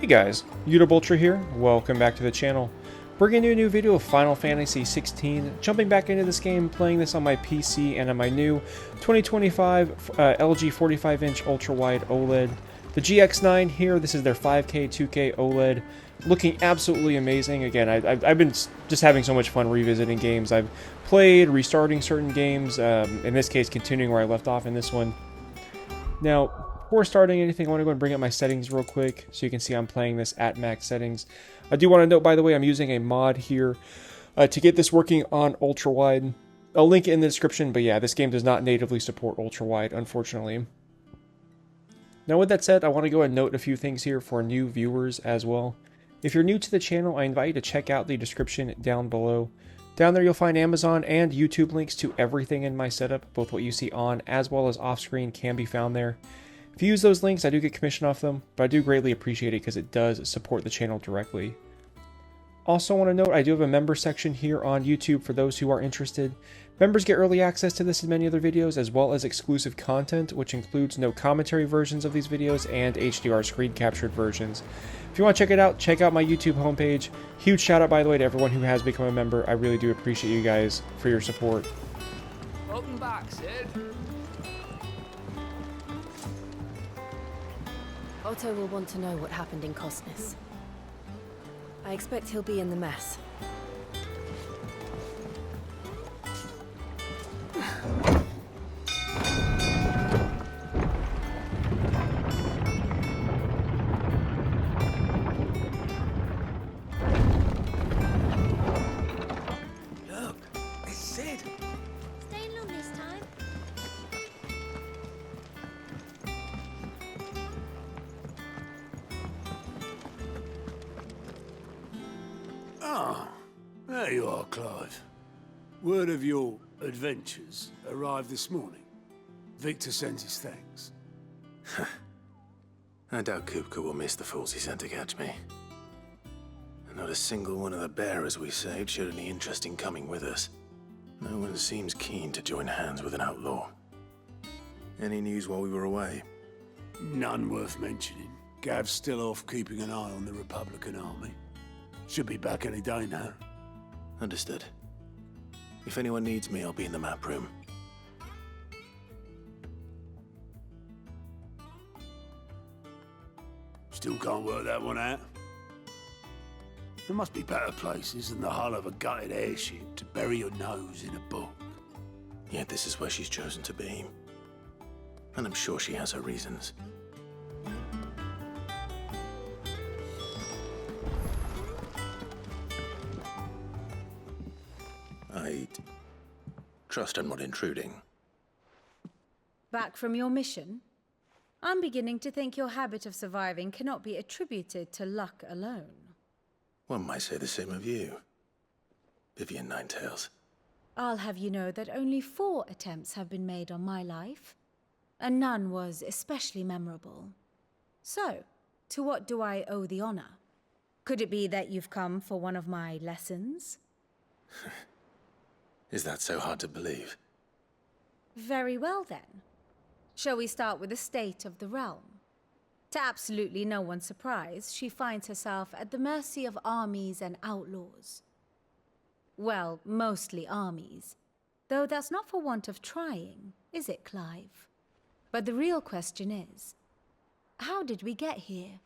Hey guys, UltraGear here. Welcome back to the channel. Bringing you a new video of Final Fantasy 16. Jumping back into this game, playing this on my PC and on my new 2025 LG 45-inch ultra-wide OLED. The GX9 here, this is their 5K 2K OLED. Looking absolutely amazing. Again, I've been just having so much fun revisiting games I've played, restarting certain games, in this case continuing where I left off in this one. Now, before starting anything, I want to go and bring up my settings real quick so you can see I'm playing this at max settings. I do want to note, by the way, I'm using a mod here to get this working on ultra-wide. I'll link it in the description, but yeah, this game does not natively support ultra-wide, unfortunately. Now with that said, I want to go and note a few things here for new viewers as well. If you're new to the channel, I invite you to check out the description down below. Down there you'll find Amazon and YouTube links to everything in my setup. Both what you see on as well as off screen can be found there. If you use those links, I do get commission off them, but I do greatly appreciate it because it does support the channel directly. Also want to note, I do have a member section here on YouTube for those who are interested. Members get early access to this and many other videos, as well as exclusive content, which includes no commentary versions of these videos and HDR screen captured versions. If you want to check it out, check out my YouTube homepage. Huge shout out, by the way, to everyone who has become a member. I really do appreciate you guys for your support. Welcome back, Sid. Otto will want to know what happened in Cosmos. I expect he'll be in the mess. Look, it's Sid. Staying long this time? Ah, there you are, Clive. Word of your adventures arrived this morning. Victor sends his thanks. I doubt Kupka will miss the fools he sent to catch me. And not a single one of the bearers we saved showed any interest in coming with us. No one seems keen to join hands with an outlaw. Any news while we were away? None worth mentioning. Gav's still off keeping an eye on the Republican army. Should be back any day now. Understood. If anyone needs me, I'll be in the map room. Still can't work that one out. There must be better places than the hull of a gutted airship to bury your nose in a book. Yet this is where she's chosen to be. And I'm sure she has her reasons. I trust I'm not intruding. Back from your mission? I'm beginning to think your habit of surviving cannot be attributed to luck alone. One might say the same of you, Vivian Ninetails. I'll have you know that only 4 attempts have been made on my life, and none was especially memorable. So, to what do I owe the honor? Could it be that you've come for one of my lessons? Is that so hard to believe? Very well then. Shall we start with the state of the realm? To absolutely no one's surprise, she finds herself at the mercy of armies and outlaws. Well, mostly armies. Though that's not for want of trying, is it, Clive? But the real question is, how did we get here?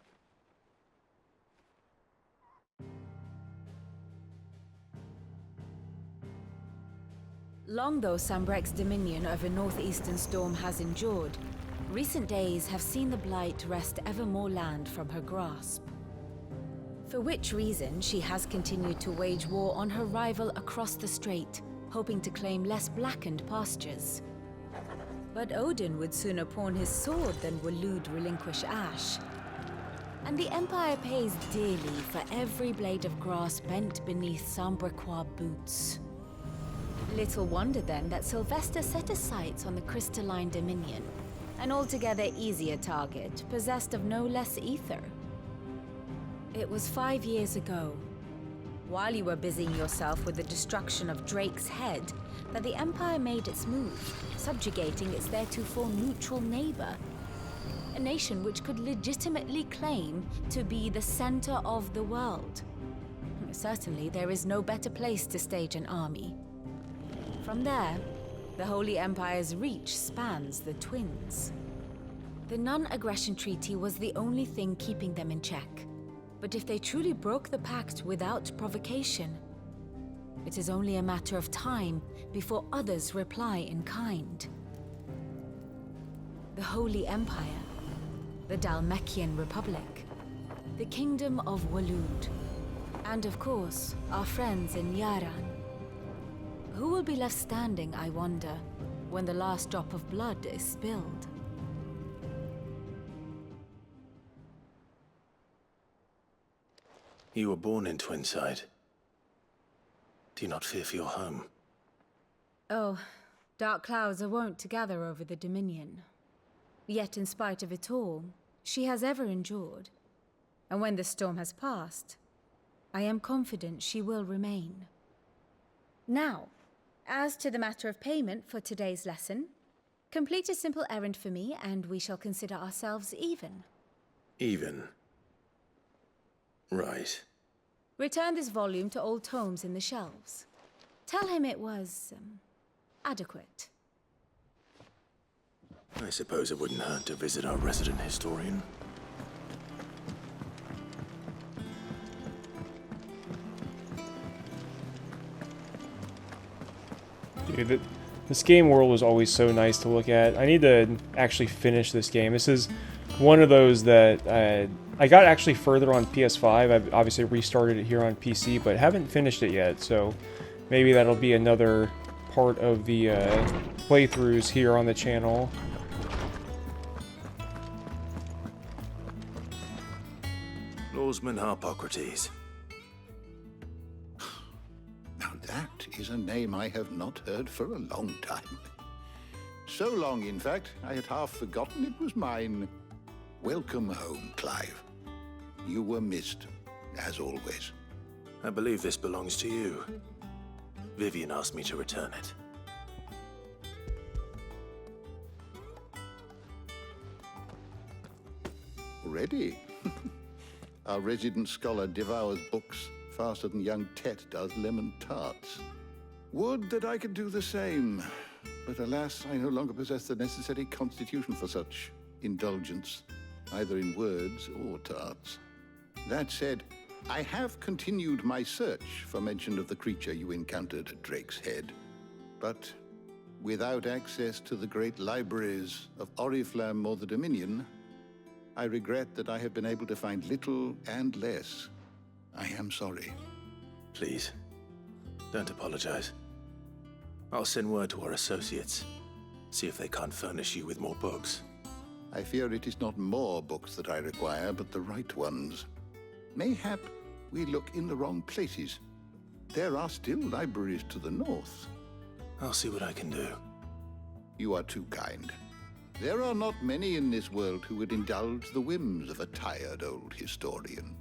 Long though Sambrek's dominion over northeastern storm has endured, recent days have seen the Blight wrest ever more land from her grasp. For which reason she has continued to wage war on her rival across the strait, hoping to claim less blackened pastures. But Odin would sooner pawn his sword than Waloed relinquish Ash. And the Empire pays dearly for every blade of grass bent beneath Sambrequois boots. Little wonder then that Sylvester set his sights on the crystalline dominion, an altogether easier target, possessed of no less ether. It was 5 years ago, while you were busying yourself with the destruction of Drake's head, that the Empire made its move, subjugating its theretofore neutral neighbor. a nation which could legitimately claim to be the center of the world. Certainly, there is no better place to stage an army. From there, the Holy Empire's reach spans the Twins. The non-aggression treaty was the only thing keeping them in check. But if they truly broke the pact without provocation, it is only a matter of time before others reply in kind. The Holy Empire, the Dalmekian Republic, the Kingdom of Walud, and of course, our friends in Yaran. Who will be left standing, I wonder, when the last drop of blood is spilled? You were born in Twinside. Do you not fear for your home? Oh, dark clouds are wont to gather over the Dominion. Yet in spite of it all, she has ever endured. And when the storm has passed, I am confident she will remain. Now, as to the matter of payment for today's lesson, complete a simple errand for me and we shall consider ourselves even. Even? Right. Return this volume to old tomes in the shelves. Tell him it was, adequate. I suppose it wouldn't hurt to visit our resident historian. Dude, this game world was always so nice to look at. I need to actually finish this game. This is one of those that I got actually further on PS5. I've obviously restarted it here on PC, but haven't finished it yet. So maybe that'll be another part of the playthroughs here on the channel. Lawsman Harpocrates. Now that is a name I have not heard for a long time. So long, in fact, I had half forgotten it was mine. Welcome home, Clive. You were missed, as always. I believe this belongs to you. Vivian asked me to return it. Already? Our resident scholar devours books faster than young Tet does lemon tarts. Would that I could do the same. But alas, I no longer possess the necessary constitution for such indulgence, either in words or tarts. That said, I have continued my search for mention of the creature you encountered at Drake's Head. But without access to the great libraries of Oriflamme or the Dominion, I regret that I have been able to find little and less. I am sorry. Please, don't apologize. I'll send word to our associates, see if they can't furnish you with more books. I fear it is not more books that I require, but the right ones. Mayhap we look in the wrong places. There are still libraries to the north. I'll see what I can do. You are too kind. There are not many in this world who would indulge the whims of a tired old historian.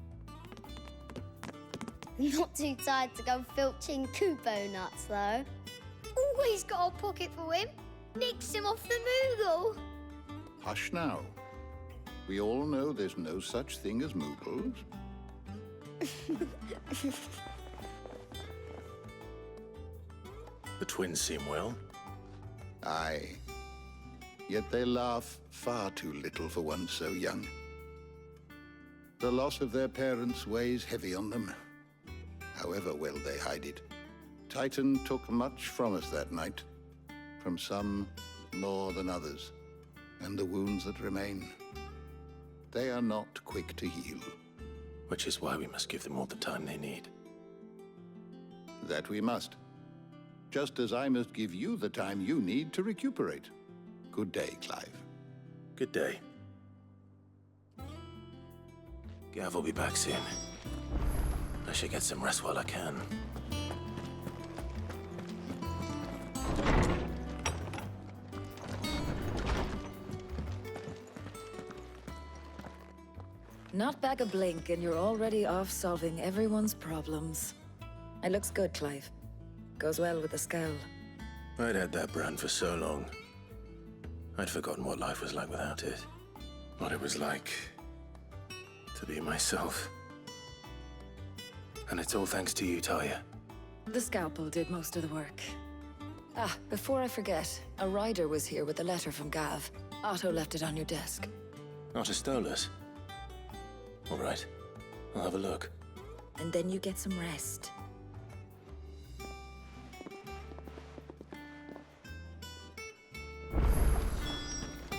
Not too tired to go filching Kubo nuts, though. Always got a pocket for him. Nicks him off the Moogle. Hush now. We all know there's no such thing as Moogles. The twins seem well. Aye. Yet they laugh far too little for one so young. The loss of their parents weighs heavy on them, however well they hide it. Titan took much from us that night, from some more than others, and the wounds that remain, they are not quick to heal. Which is why we must give them all the time they need. That we must. Just as I must give you the time you need to recuperate. Good day, Clive. Good day. Gav will be back soon. I should get some rest while I can. Not back a blink and you're already off solving everyone's problems. It looks good, Clive. Goes well with the scowl. I'd had that brand for so long. I'd forgotten what life was like without it. what it was like to be myself. And it's all thanks to you, Talia. The scalpel did most of the work. Ah, before I forget, a rider was here with a letter from Gav. Otto left it on your desk. Otto stole us. All right, I'll have a look. And then you get some rest.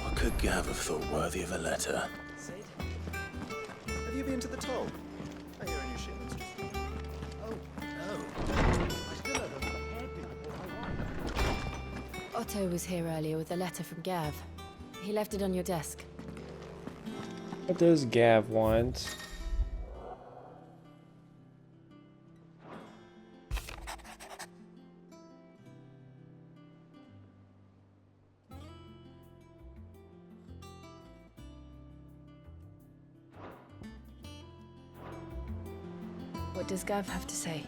What could Gav have thought worthy of a letter? Sid? Have you been to the toll? I hear a new shipment's just... Oh, no. I still haven't prepared before I want. Otto was here earlier with a letter from Gav. He left it on your desk. What does Gav want? What does Gav have to say?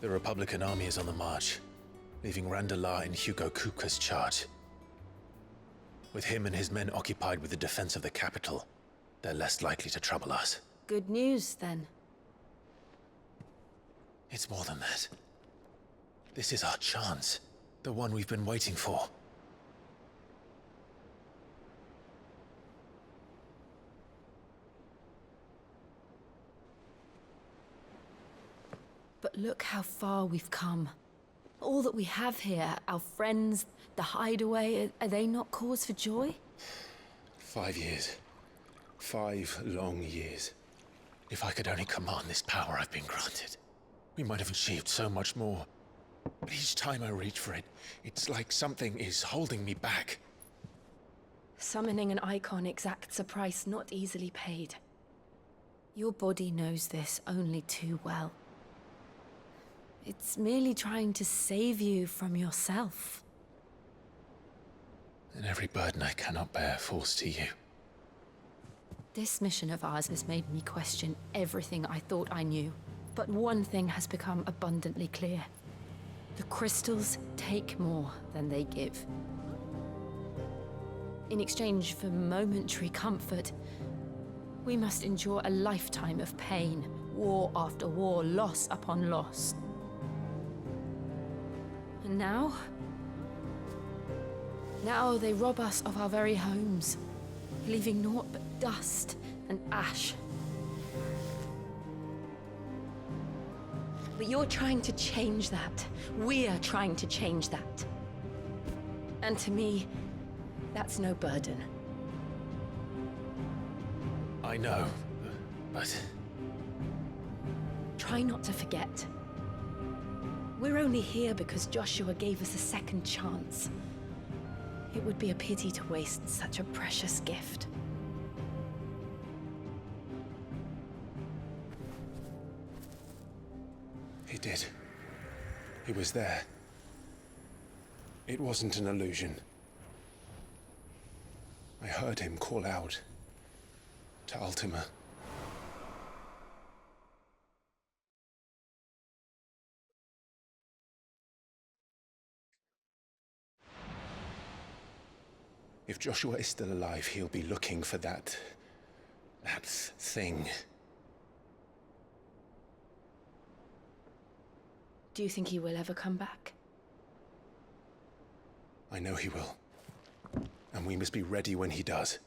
The Republican army is on the march, leaving Randalar in Hugo Kupka's charge. With him and his men occupied with the defense of the capital, they're less likely to trouble us. Good news, then. It's more than that. This is our chance, the one we've been waiting for. But look how far we've come. All that we have here, our friends, the hideaway, are they not cause for joy? 5 years. 5 long years. If I could only command this power I've been granted, we might have achieved so much more. But each time I reach for it, it's like something is holding me back. Summoning an icon exacts a price not easily paid. Your body knows this only too well. It's merely trying to save you from yourself. And every burden I cannot bear falls to you. This mission of ours has made me question everything I thought I knew. But one thing has become abundantly clear. The crystals take more than they give. In exchange for momentary comfort, we must endure a lifetime of pain, war after war, loss upon loss. And now they rob us of our very homes, leaving naught but dust and ash. But you're trying to change that. We're trying to change that. And to me, that's no burden. I know, but... Try not to forget. We're only here because Joshua gave us a second chance. It would be a pity to waste such a precious gift. He did. He was there. It wasn't an illusion. I heard him call out to Ultima. If Joshua is still alive, he'll be looking for that thing. Do you think he will ever come back? I know he will. And we must be ready when he does.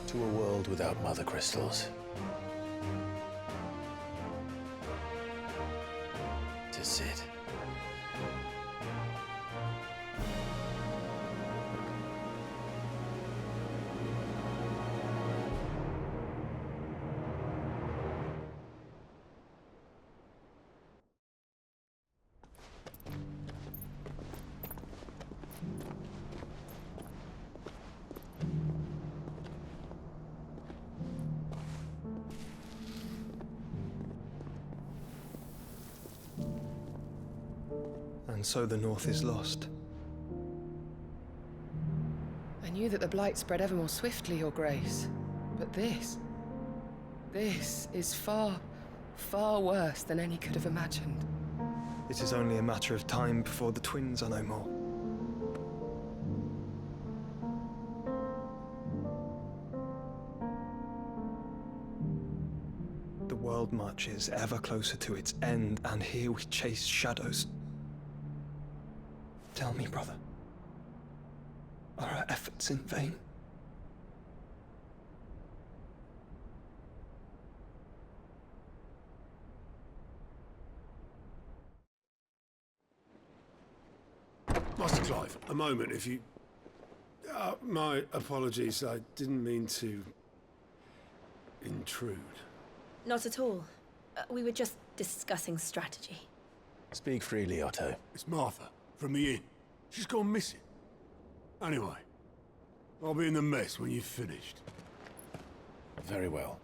To a world without mother crystals. To Sid. And so the North is lost. I knew knew that the blight spread ever more swiftly, Your Grace. But this is far, far worse than any could have imagined. It is only a matter of time before the twins are no more. The world marches ever closer to its end, and here we chase shadows. Tell me, brother, are our efforts in vain? Master Clive, a moment, if you... my apologies, I didn't mean to... intrude. Not at all. We were just discussing strategy. Speak freely, Otto. It's Martha, from the inn. She's gone missing. Anyway, I'll be in the mess when you've finished. Very well.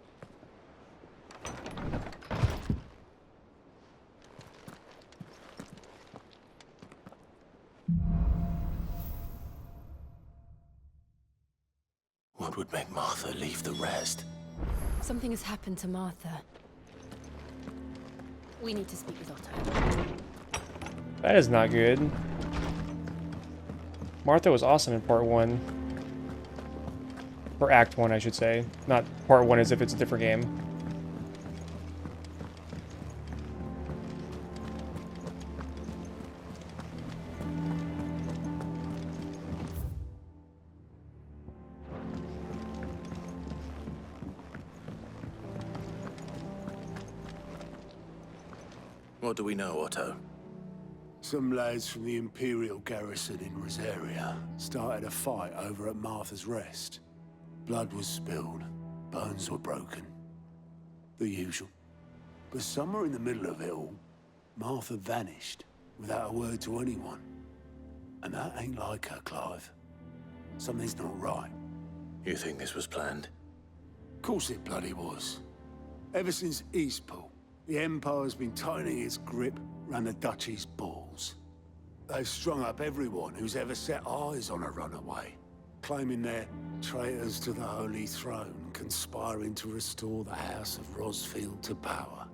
What would make Martha leave the rest? Something has happened to Martha. We need to speak with Otto. That is not good. Martha was awesome in part 1. Or act 1, I should say. Not part 1 as if it's a different game. What do we know, Otto? Some lads from the Imperial garrison in Rosaria started a fight over at Martha's Rest. Blood was spilled, bones were broken. The usual. But somewhere in the middle of it all, Martha vanished without a word to anyone. And that ain't like her, Clive. Something's not right. You think this was planned? Of course it bloody was. Ever since Eastpool, the Empire's been tightening its grip round the Duchy's balls. They've strung up everyone who's ever set eyes on a runaway, claiming they're traitors to the Holy Throne, conspiring to restore the House of Rosfield to power.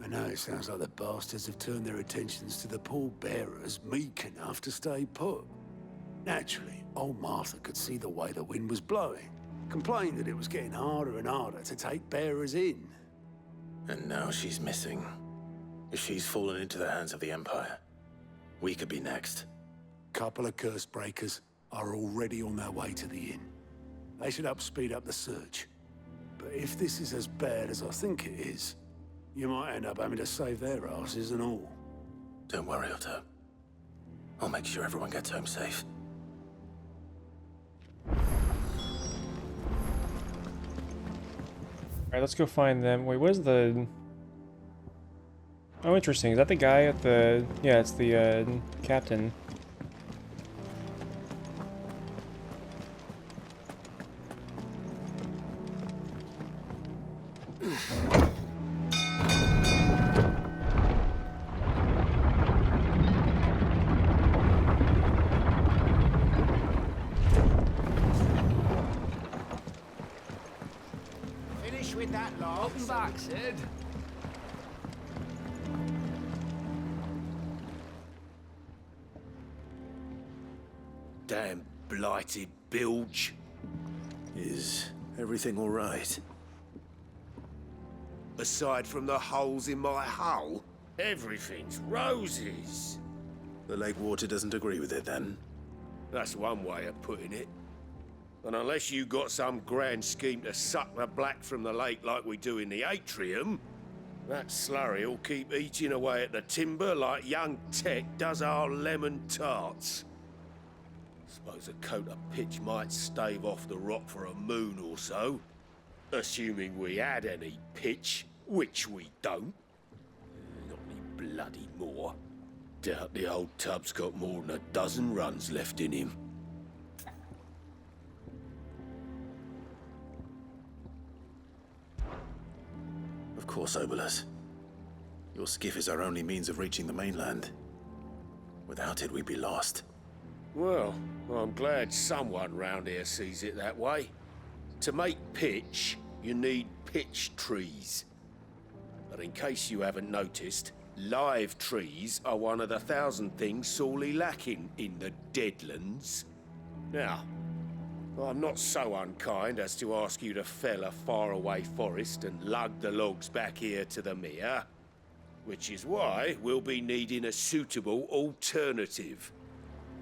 And now it sounds like the bastards have turned their attentions to the pallbearers meek enough to stay put. Naturally, old Martha could see the way the wind was blowing, complained that it was getting harder and harder to take bearers in. And now she's missing. If she's fallen into the hands of the Empire, we could be next. Couple of curse breakers are already on their way to the inn. They should speed up the search. But if this is as bad as I think it is, you might end up having to save their asses and all. Don't worry, Otto. I'll make sure everyone gets home safe. Alright, let's go find them. Wait, what is the... Oh, interesting. Is that the guy at the... Yeah, it's the, captain. Finish with that, lad. Welcome back, Sid. Damn blighted bilge. Is everything all right? Aside from the holes in my hull, everything's roses. The lake water doesn't agree with it, then? That's one way of putting it. And unless you got some grand scheme to suck the black from the lake like we do in the atrium, that slurry will keep eating away at the timber like young Tech does our lemon tarts. Suppose a coat of pitch might stave off the rock for a moon or so. Assuming we had any pitch, which we don't. Not any bloody more. Doubt the old tub's got more than a dozen runs left in him. Of course, Obolus. Your skiff is our only means of reaching the mainland. Without it, we'd be lost. Well, Well, I'm glad someone round here sees it that way. To make pitch, you need pitch trees. But in case you haven't noticed, live trees are one of the 1,000 things sorely lacking in the Deadlands. Now, I'm not so unkind as to ask you to fell a faraway forest and lug the logs back here to the mere, which is why we'll be needing a suitable alternative.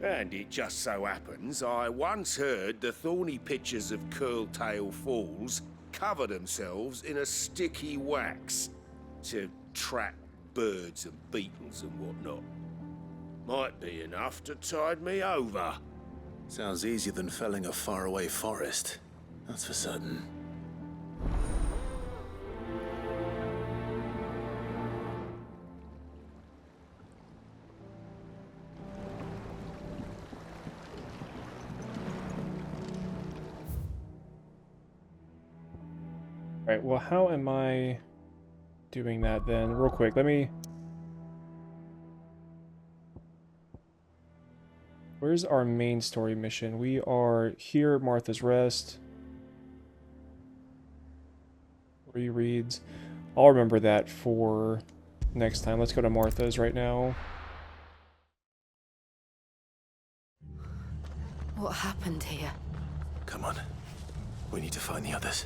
And it just so happens I once heard the thorny pitchers of Curltail Falls cover themselves in a sticky wax to trap birds and beetles and whatnot. Might be enough to tide me over. Sounds easier than felling a faraway forest. That's for certain. Alright, well, how am I doing that then? Real quick, let me... Where's our main story mission? We are here at Martha's Rest. Rereads. I'll remember that for next time. Let's go to Martha's right now. What happened here? Come on. We need to find the others.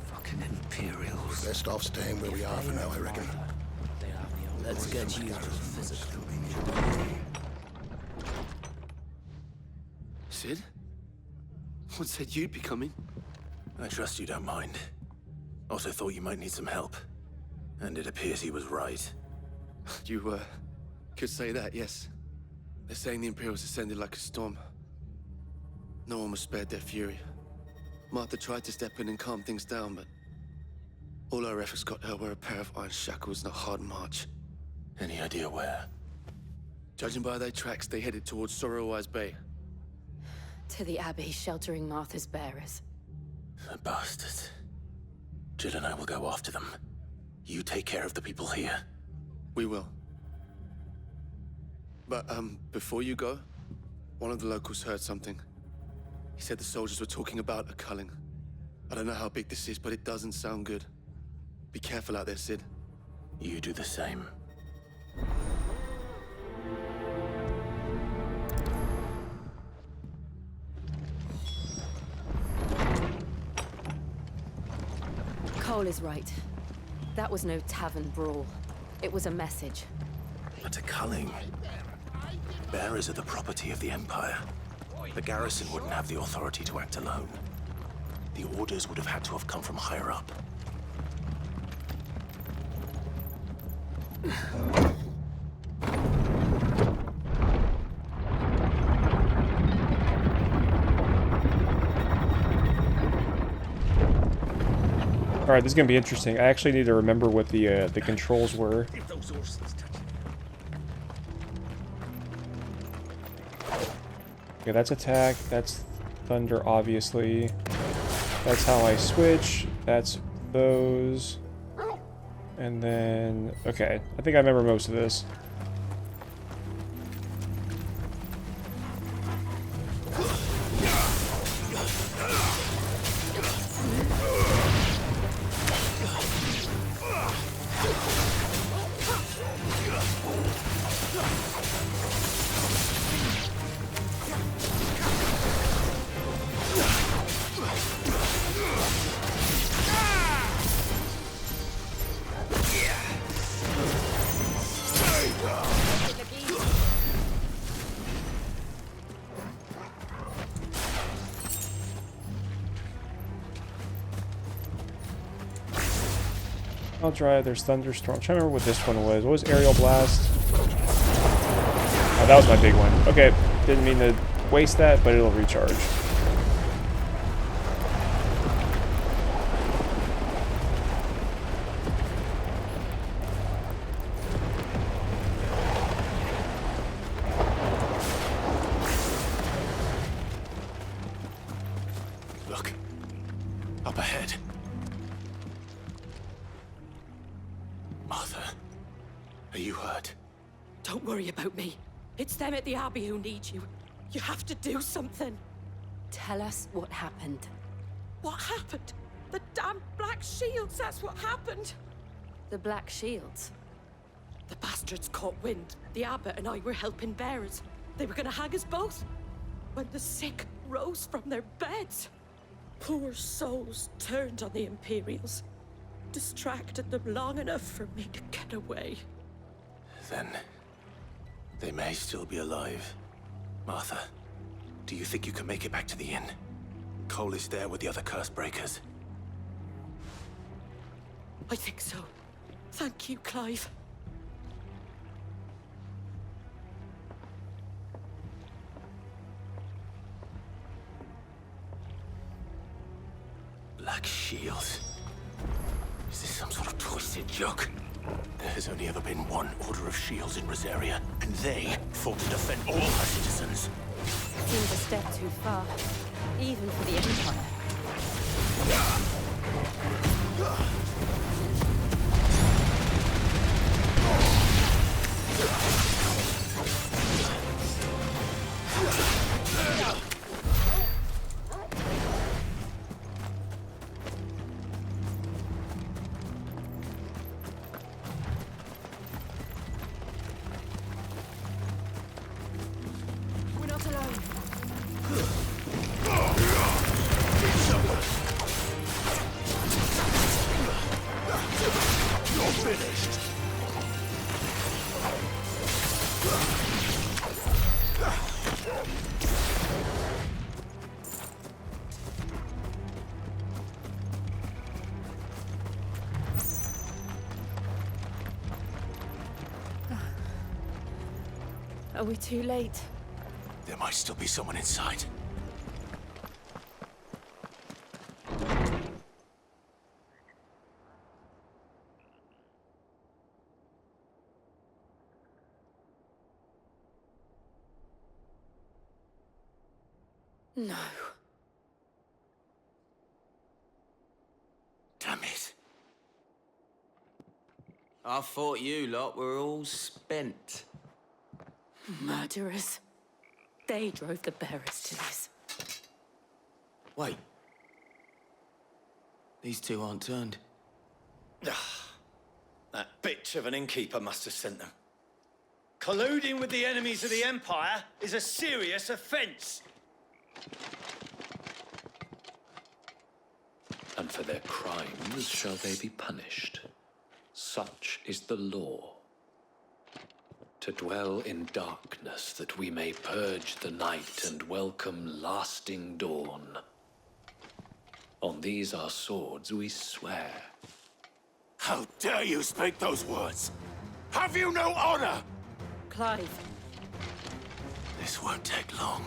Fucking Imperials. Best off staying where we are for now, I reckon. Let's get you to physical. Sid? What said you'd be coming? I trust you don't mind. Also thought you might need some help. And it appears he was right. You, could say that, yes. They're saying the Imperials ascended like a storm. No one was spared their fury. Martha tried to step in and calm things down, but all our efforts got her were a pair of iron shackles and a hard march. Any idea where? Judging by their tracks, they headed towards Sorrowwise Bay. To the Abbey, sheltering Martha's bearers. The bastards. Jill and I will go after them. You take care of the people here. We will. But, before you go, one of the locals heard something. He said the soldiers were talking about a culling. I don't know how big this is, but it doesn't sound good. Be careful out there, Sid. You do the same. Cole is right. That was no tavern brawl. It was a message. But a culling. Bearers are the property of the Empire. The garrison wouldn't have the authority to act alone. The orders would have had to have come from higher up. Alright, this is going to be interesting. I actually need to remember what the controls were. Okay, that's attack, that's thunder, obviously. That's how I switch, that's those. And then, okay, I think I remember most of this. I'll try. There's Thunderstorm. I'm trying to remember what this one was. What was Aerial Blast? Oh, that was my big one. Okay, didn't mean to waste that, but it'll recharge. Look. Up ahead. Martha, are you hurt? Don't worry about me. It's them at the Abbey who need you. You have to do something. Tell us what happened. What happened? The damn Black Shields, that's what happened. The Black Shields? The bastards caught wind. The abbot and I were helping bearers. They were gonna hang us both. When the sick rose from their beds, poor souls turned on the Imperials. Distracted them long enough for me to get away. Then they may still be alive. Martha, do you think you can make it back to the inn? Cole is there with the other curse breakers. I think so. Thank you, Clive. Black Shields. Is this some sort of twisted joke? There has only ever been one Order of Shields in Rosaria, and they fought to defend all her citizens. Seems a step too far, even for the Empire. We're not alone. You're finished. Are we too late? There might still be someone inside. No. Damn it. I thought you lot were all spent. Murderers. They drove the bearers to this. Wait. These two aren't turned. That bitch of an innkeeper must have sent them. Colluding with the enemies of the Empire is a serious offense. And for their crimes shall they be punished. Such is the law. To dwell in darkness that we may purge the night and welcome lasting dawn. On these our swords we swear. How dare you speak those words? Have you no honor? Clive. This won't take long.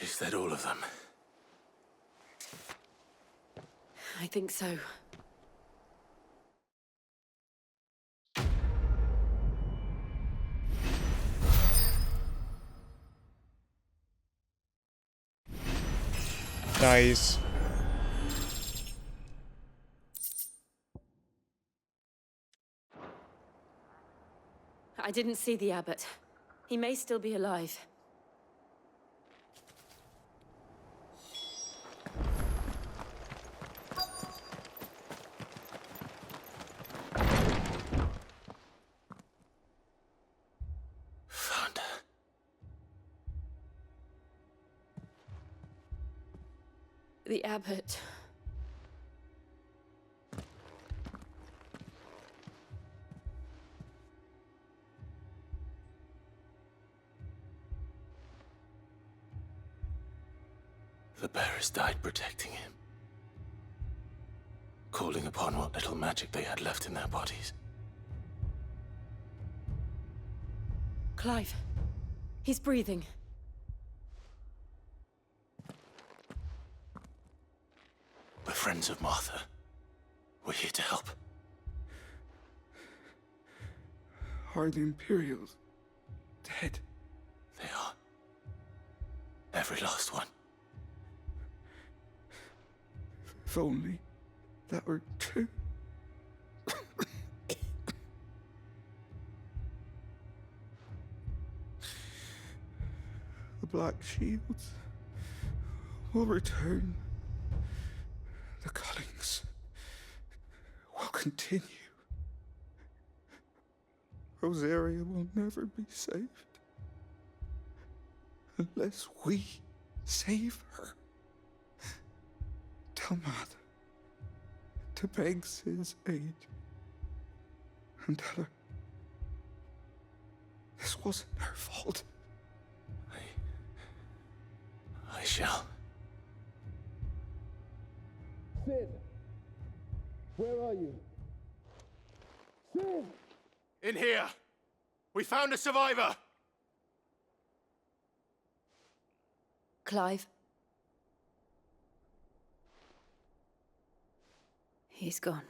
Is that all of them? I think so. Nice. I didn't see the abbot. He may still be alive. Found her. The abbot. The bearers died protecting him, calling upon what little magic they had left in their bodies. Clive, he's breathing. We're friends of Martha. We're here to help. Are the Imperials dead? They are. Every last one. If only that were true. The Black Shields will return. The cuttings will continue. Rosaria will never be saved unless we save her. Tell Mother to beg Sid's aid and tell her this wasn't her fault. I shall. Sid! Where are you? Sid! In here! We found a survivor! Clive. He's gone.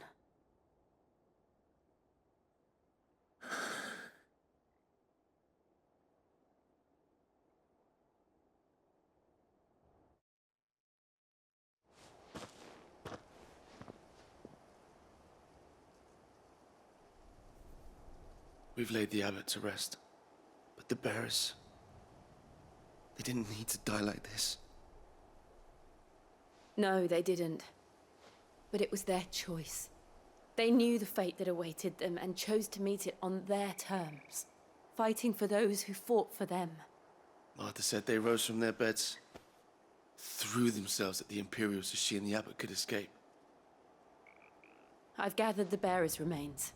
We've laid the abbot to rest. But the bearers... they didn't need to die like this. No, they didn't. But it was their choice. They knew the fate that awaited them and chose to meet it on their terms, fighting for those who fought for them. Martha said they rose from their beds, threw themselves at the Imperials so she and the abbot could escape. I've gathered the bearers' remains.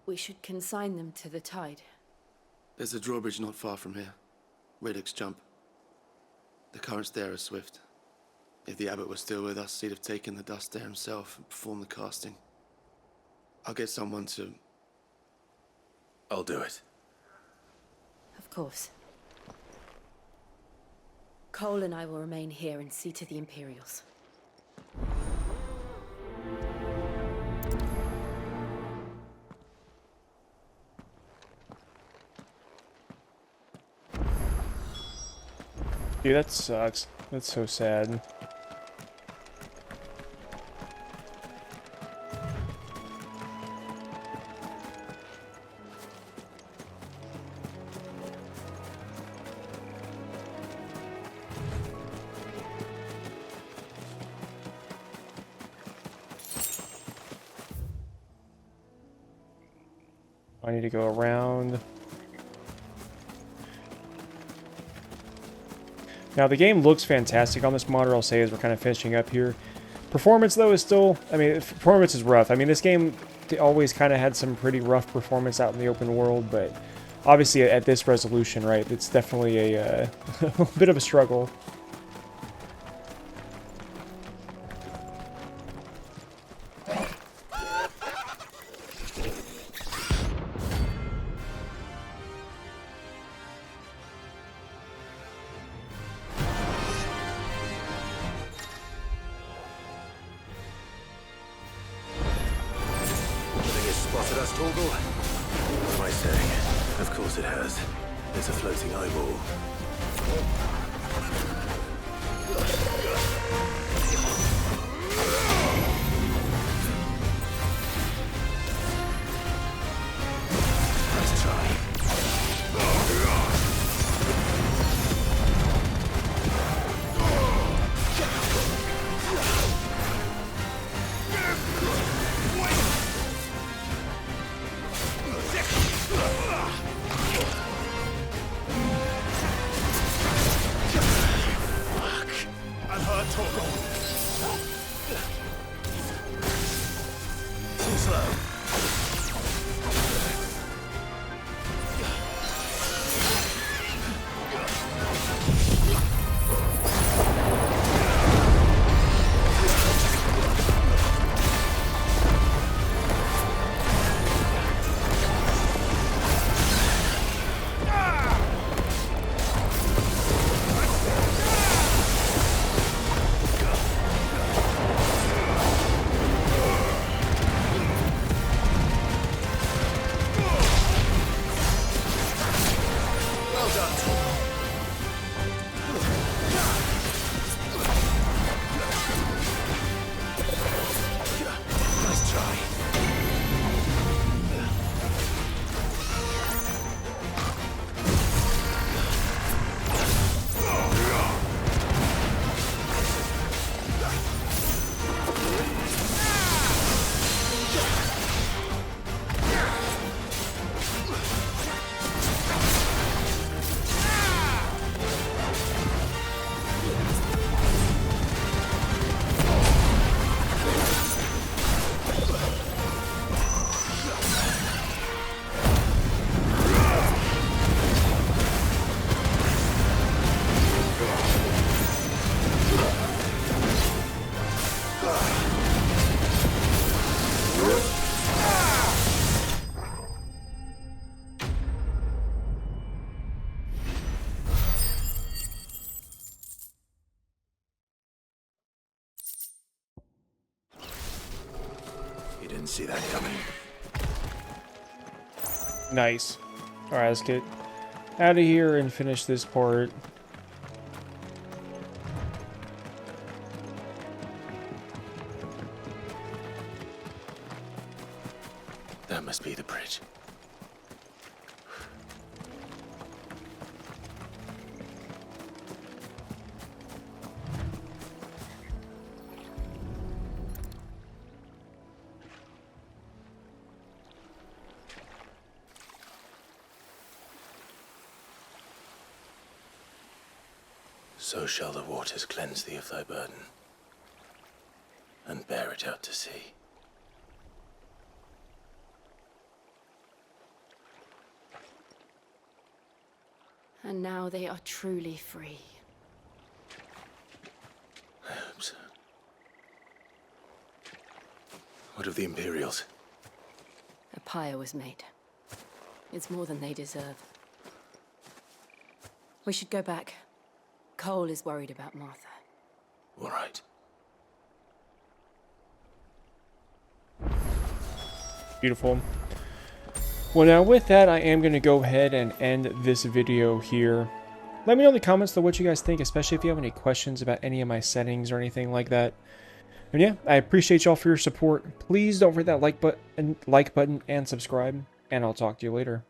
We should consign them to the tide. There's a drawbridge not far from here. Radix jump. The currents there are swift. If the abbot was still with us, he'd have taken the dust there himself and performed the casting. I'll get someone to... I'll do it. Of course. Cole and I will remain here and see to the Imperials. Dude, that sucks. That's so sad. I need to go around. Now the game looks fantastic on this monitor, I'll say, as we're kind of finishing up here. Performance though is still, I mean, performance is rough. I mean, this game always kind of had some pretty rough performance out in the open world, but obviously at this resolution, right, it's definitely a bit of a struggle. Spotted us, Torgal? What am I saying? Of course it has. There's a floating eyeball. Nice try. I'm hurt, Torgal. didn't see that coming. Nice. Alright, let's get out of here and finish this part. That must be the bridge. So shall the waters cleanse thee of thy burden, and bear it out to sea. And now they are truly free. I hope so. What of the Imperials? A pyre was made. It's more than they deserve. We should go back. Cole is worried about Martha. All right. Beautiful. Well, now with that, I am going to go ahead and end this video here. Let me know in the comments though what you guys think, especially if you have any questions about any of my settings or anything like that. And yeah, I appreciate y'all for your support. Please don't forget that like button and subscribe, and I'll talk to you later.